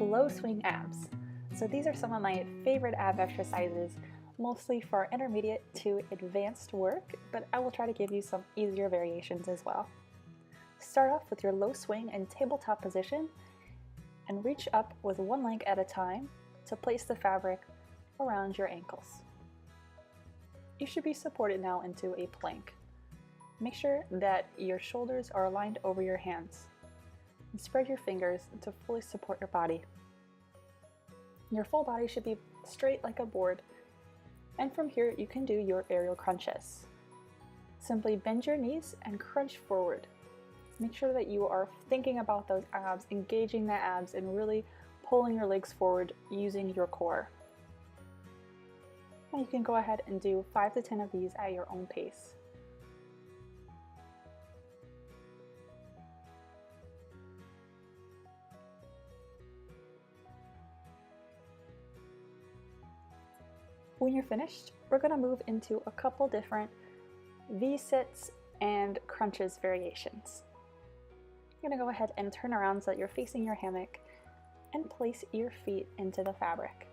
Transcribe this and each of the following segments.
low swing abs. So these are some of my favorite ab exercises, mostly for intermediate to advanced work, but I will try to give you some easier variations as well. Start off with your low swing and tabletop position and reach up with one leg at a time to place the fabric around your ankles. You should be supported now into a plank. Make sure that your shoulders are aligned over your hands and spread your fingers to fully support your body. Your full body should be straight like a board, and from here you can do your aerial crunches. Simply bend your knees and crunch forward. Make sure that you are thinking about those abs, engaging the abs, and really pulling your legs forward using your core. And you can go ahead and do 5 to 10 of these at your own pace. When you're finished, we're going to move into a couple different V-sits and crunches variations. You're going to go ahead and turn around so that you're facing your hammock and place your feet into the fabric.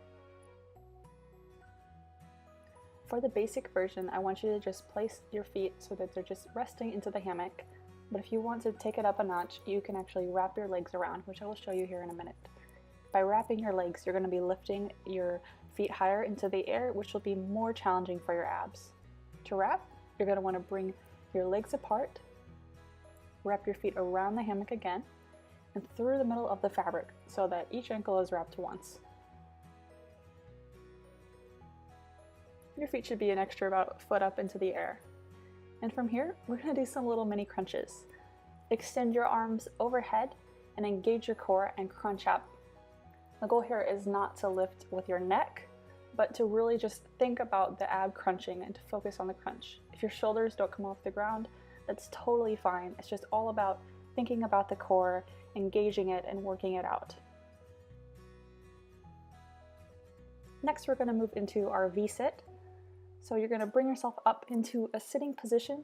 For the basic version, I want you to just place your feet so that they're just resting into the hammock, but if you want to take it up a notch, you can actually wrap your legs around, which I will show you here in a minute. By wrapping your legs, you're going to be lifting your feet higher into the air, which will be more challenging for your abs. To wrap, you're going to want to bring your legs apart, wrap your feet around the hammock again, and through the middle of the fabric so that each ankle is wrapped once. Your feet should be an extra about a foot up into the air. And from here, we're going to do some little mini crunches. Extend your arms overhead and engage your core and crunch up. The goal here is not to lift with your neck, but to really just think about the ab crunching and to focus on the crunch. If your shoulders don't come off the ground, that's totally fine. It's just all about thinking about the core, engaging it, and working it out. Next, we're going to move into our V-sit. So you're going to bring yourself up into a sitting position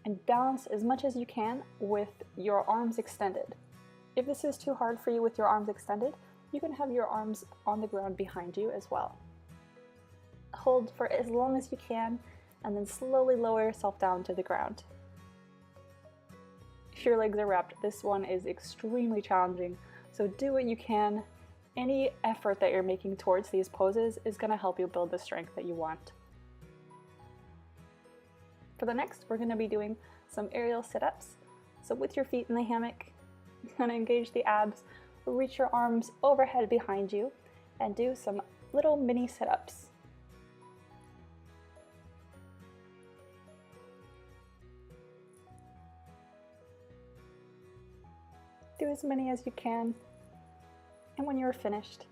and balance as much as you can with your arms extended. If this is too hard for you with your arms extended, you can have your arms on the ground behind you as well. Hold for as long as you can and then slowly lower yourself down to the ground. If your legs are wrapped, this one is extremely challenging, so do what you can. Any effort that you're making towards these poses is going to help you build the strength that you want. For the next, we're going to be doing some aerial sit-ups. So with your feet in the hammock, you're going to engage the abs, reach your arms overhead behind you, and do some little mini sit-ups. Do as many as you can, and when you're finished,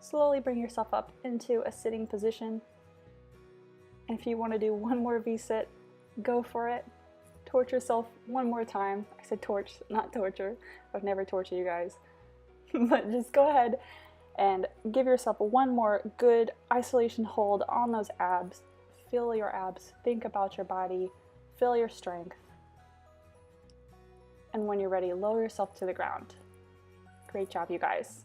slowly bring yourself up into a sitting position. And if you want to do one more V-sit, go for it. Torch yourself one more time. I said torch, not torture. I would never torture you guys. But just go ahead and give yourself one more good isolation hold on those abs. Feel your abs, think about your body, feel your strength. And when you're ready, lower yourself to the ground. Great job, you guys.